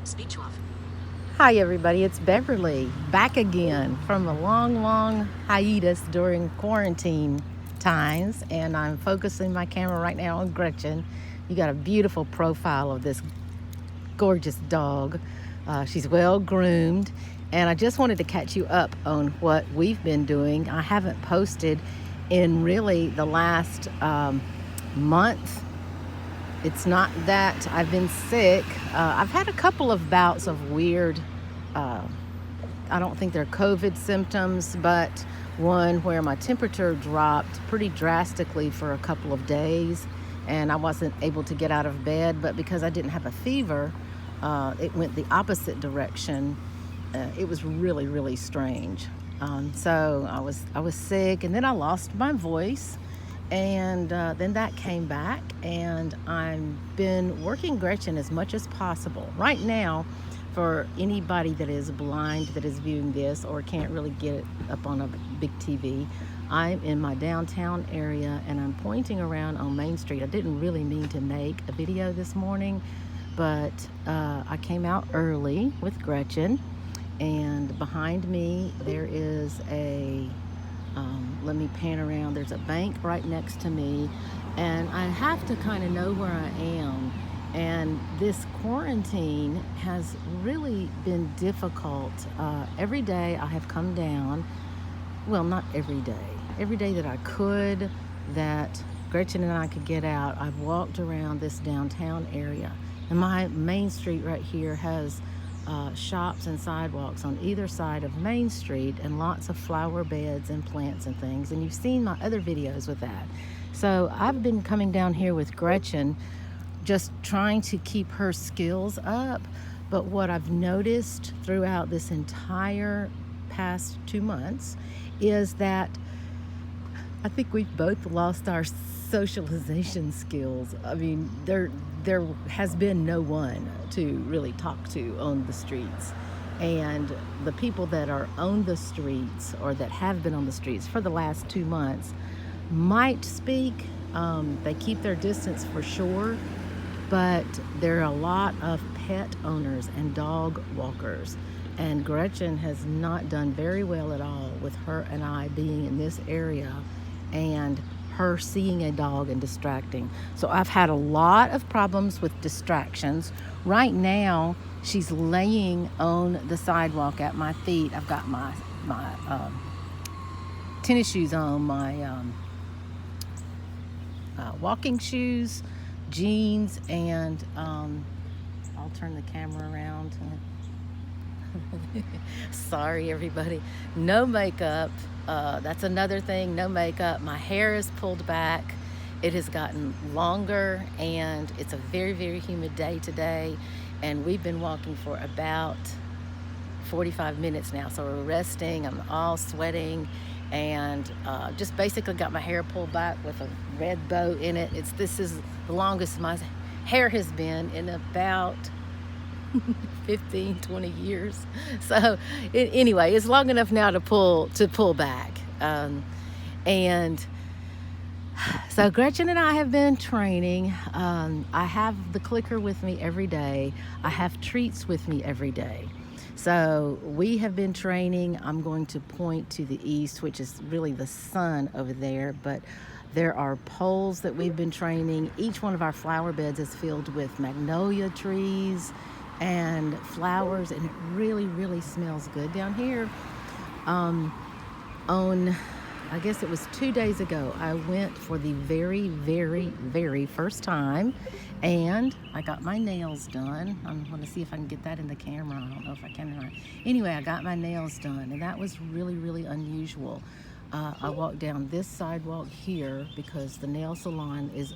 Speech off. Hi everybody, it's Beverly back again from a long hiatus during quarantine times, and I'm focusing my camera right now on Gretchen. You got a beautiful profile of this gorgeous dog. She's well groomed, and I just wanted to catch you up on what we've been doing. I haven't posted in really the last month. It's not that I've been sick. I've had a couple of bouts of weird, I don't think they're COVID symptoms, but one where my temperature dropped pretty drastically for a couple of days and I wasn't able to get out of bed. But because I didn't have a fever, it went the opposite direction. It was really strange. So I was sick, and then I lost my voice. And then that came back, and I've been working Gretchen as much as possible. Right now, for anybody that is blind that is viewing this or can't really get it up on a big TV, I'm in my downtown area and I'm pointing around on Main Street. I didn't really mean to make a video this morning, but I came out early with Gretchen, and behind me there is let me pan around. There's a bank right next to me, and I have to kind of know where I am. And this quarantine has really been difficult. Every day I have come down, well, not every day. Every day that I could, that Gretchen and I could get out, I've walked around this downtown area. And my main street right here has shops and sidewalks on either side of Main Street, and lots of flower beds and plants and things. And you've seen my other videos with that. So I've been coming down here with Gretchen, just trying to keep her skills up. But what I've noticed throughout this entire past 2 months is that I think we've both lost our socialization skills. I mean, there has been no one to really talk to on the streets. And the people that are on the streets, or that have been on the streets for the last 2 months, might speak. They keep their distance for sure, but there are a lot of pet owners and dog walkers. And Gretchen has not done very well at all with her and I being in this area, and her seeing a dog and distracting. So I've had a lot of problems with distractions. Right now, she's laying on the sidewalk at my feet. I've got my tennis shoes on, my walking shoes, jeans, and I'll turn the camera around. Sorry everybody, no makeup. That's another thing, no makeup. My hair is pulled back. It has gotten longer, and it's a very humid day today, and we've been walking for about 45 minutes now. So we're resting. I'm all sweating, and just basically got my hair pulled back with a red bow in it. This is the longest my hair has been in about 15-20 years. So anyway, it's long enough now to pull back. And so Gretchen and I have been training. I have the clicker with me every day. I have treats with me every day. So we have been training. I'm going to point to the east, which is really the sun over there, but there are poles that we've been training. Each one of our flower beds is filled with magnolia trees and flowers, and it really smells good down here. I guess it was 2 days ago, I went for the very first time, and I got my nails done. I'm going to see if I can get that in the camera. I don't know if I can or not. Anyway, I got my nails done, and that was really unusual. I walked down this sidewalk here because the nail salon is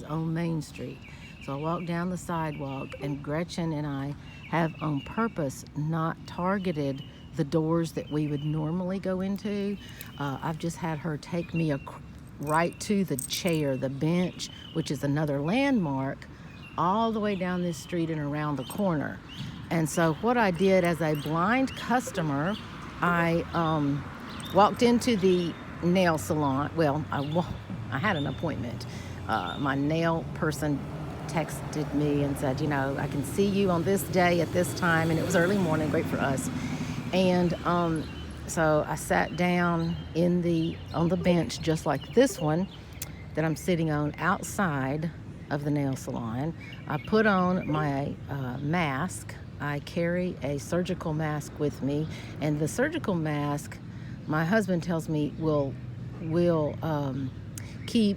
on Main Street. So I walked down the sidewalk, and Gretchen and I have on purpose not targeted the doors that we would normally go into. I've just had her take me right to the chair, the bench, which is another landmark, all the way down this street and around the corner. And so what I did as a blind customer, I walked into the nail salon. Well, I had an appointment. My nail person texted me and said, I can see you on this day at this time. And it was early morning, great for us. And so I sat down on the bench just like this one that I'm sitting on outside of the nail salon. I put on my mask. I carry a surgical mask with me, and the surgical mask, my husband tells me, will keep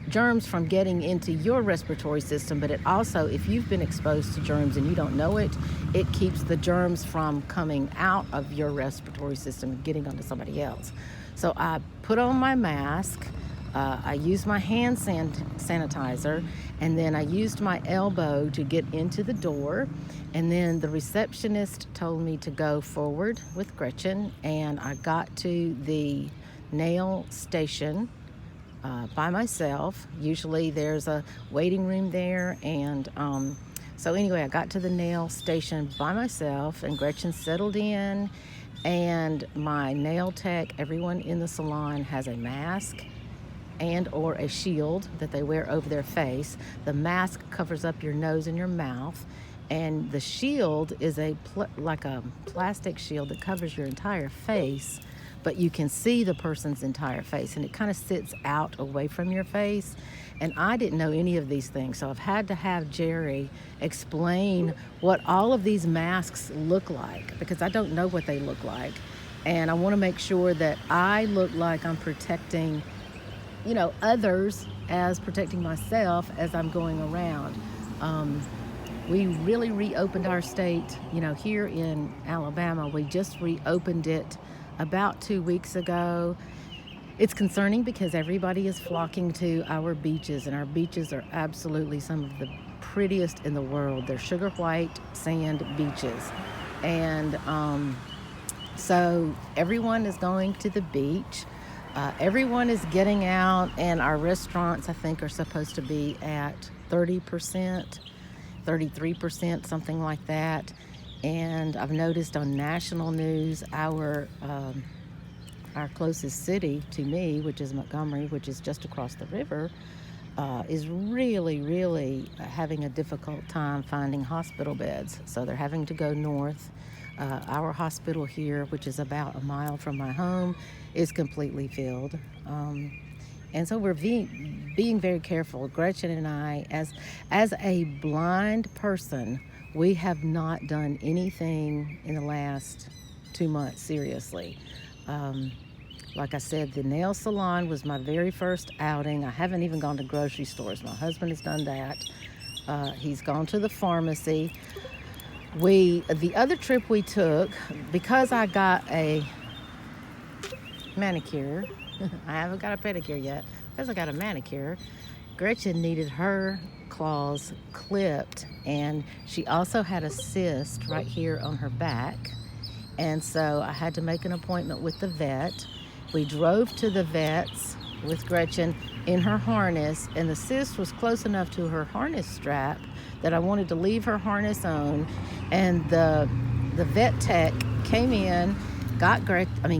germs from getting into your respiratory system, but it also, if you've been exposed to germs and you don't know it, it keeps the germs from coming out of your respiratory system and getting onto somebody else. So I put on my mask, I used my hand sanitizer, and then I used my elbow to get into the door, and then the receptionist told me to go forward with Gretchen, and I got to the nail station by myself. Usually there's a waiting room there, and so anyway, I got to the nail station by myself, and Gretchen settled in, and my nail tech, everyone in the salon has a mask and or a shield that they wear over their face. The mask covers up your nose and your mouth, and the shield is like a plastic shield that covers your entire face, but you can see the person's entire face, and it kind of sits out away from your face. And I didn't know any of these things, so I've had to have Jerry explain what all of these masks look like, because I don't know what they look like, and I want to make sure that I look like I'm protecting others as protecting myself as I'm going around. We really reopened our state, here in Alabama. We just reopened it about 2 weeks ago. It's concerning because everybody is flocking to our beaches, and our beaches are absolutely some of the prettiest in the world. They're sugar white sand beaches. And so everyone is going to the beach. Everyone is getting out, and our restaurants, I think, are supposed to be at 30%, 33%, something like that. And I've noticed on national news, our closest city to me, which is Montgomery, which is just across the river, is really, really having a difficult time finding hospital beds. So they're having to go north. Our hospital here, which is about a mile from my home, is completely filled. And so we're being very careful. Gretchen and I, as a blind person, we have not done anything in the last 2 months, seriously. Like I said, the nail salon was my very first outing. I haven't even gone to grocery stores. My husband has done that. He's gone to the pharmacy. The other trip we took, because I got a manicure, I haven't got a pedicure yet, because I got a manicure, Gretchen needed her claws clipped, and she also had a cyst right here on her back, and so I had to make an appointment with the vet. We drove to the vet's with Gretchen in her harness, and the cyst was close enough to her harness strap that I wanted to leave her harness on, and the vet tech came in,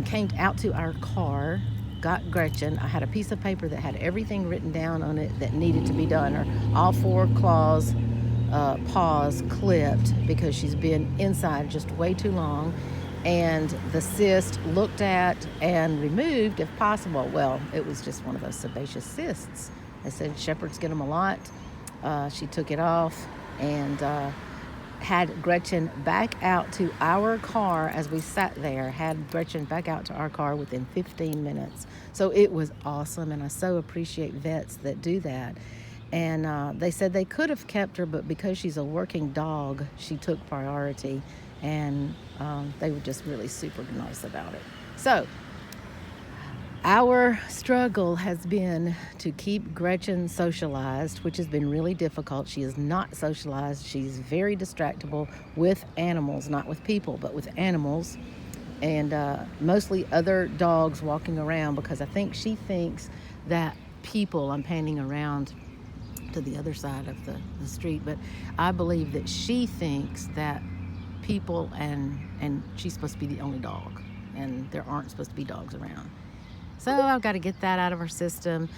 came out to our car, got Gretchen. I had a piece of paper that had everything written down on it that needed to be done. All 4 paws clipped because she's been inside just way too long, and the cyst looked at and removed if possible. Well, it was just one of those sebaceous cysts. They said shepherds get them a lot. She took it off and had Gretchen back out to our car as we sat there, had Gretchen back out to our car within 15 minutes. So it was awesome, and I so appreciate vets that do that. And they said they could have kept her, but because she's a working dog, she took priority, and they were just really super nice about it. So our struggle has been to keep Gretchen socialized, which has been really difficult. She is not socialized. She's very distractible with animals, not with people, but with animals, and mostly other dogs walking around, because I think she thinks that people, I'm panning around to the other side of the street, but I believe that she thinks that people and she's supposed to be the only dog, and there aren't supposed to be dogs around. So I've got to get that out of her system.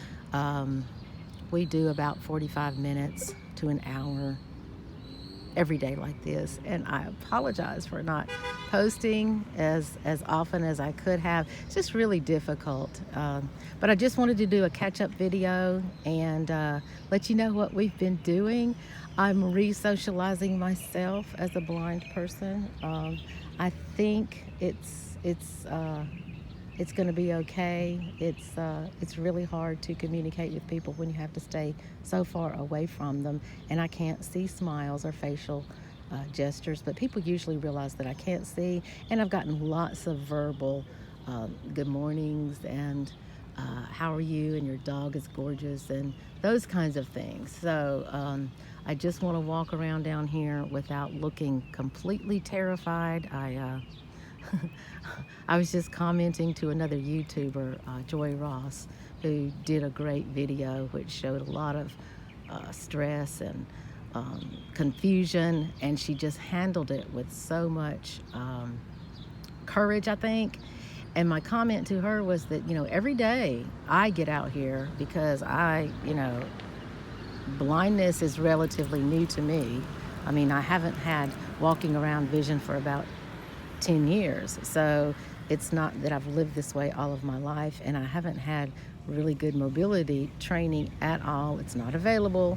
We do about 45 minutes to an hour every day like this, and I apologize for not posting as often as I could have. It's just really difficult, but I just wanted to do a catch-up video and let you know what we've been doing. I'm re-socializing myself as a blind person. I think it's going to be okay. It's really hard to communicate with people when you have to stay so far away from them, and I can't see smiles or facial gestures, but people usually realize that I can't see, and I've gotten lots of verbal good mornings and how are you, and your dog is gorgeous, and those kinds of things. So I just want to walk around down here without looking completely terrified. I was just commenting to another YouTuber, Joy Ross, who did a great video which showed a lot of stress and confusion, and she just handled it with so much courage, I think. And my comment to her was that, every day I get out here because blindness is relatively new to me. I mean, I haven't had walking around vision for about 10 years. So it's not that I've lived this way all of my life, and I haven't had really good mobility training at all. It's not available.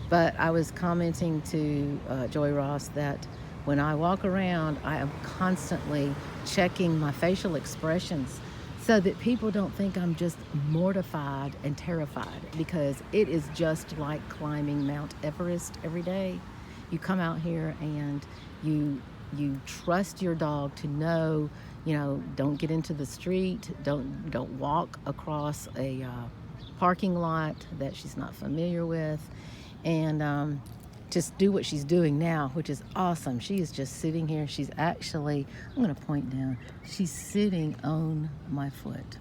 But I was commenting to Joy Ross that when I walk around, I am constantly checking my facial expressions so that people don't think I'm just mortified and terrified, because it is just like climbing Mount Everest every day. You come out here and you trust your dog to know, don't get into the street, don't walk across a parking lot that she's not familiar with, and just do what she's doing now, which is awesome. She is just sitting here. She's actually, I'm going to point down, she's sitting on my foot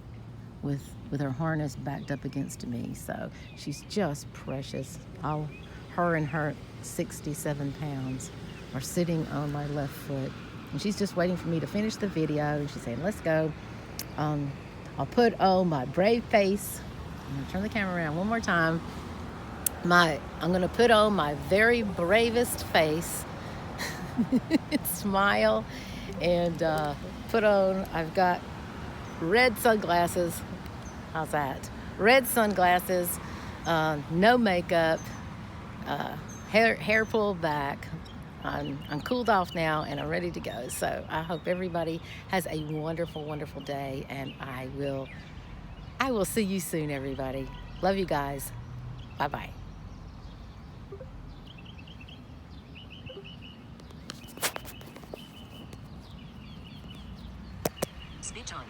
with her harness backed up against me. So she's just precious. Her and her 67 pounds are sitting on my left foot, and she's just waiting for me to finish the video, and she's saying, let's go. I'll put on my brave face. I'm going to turn the camera around one more time. I'm going to put on my very bravest face, smile, and put on, I've got red sunglasses. How's that? Red sunglasses, no makeup, hair pulled back. I'm cooled off now, and I'm ready to go. So I hope everybody has a wonderful, wonderful day, and I will see you soon, everybody. Love you guys. Bye-bye. Speech on.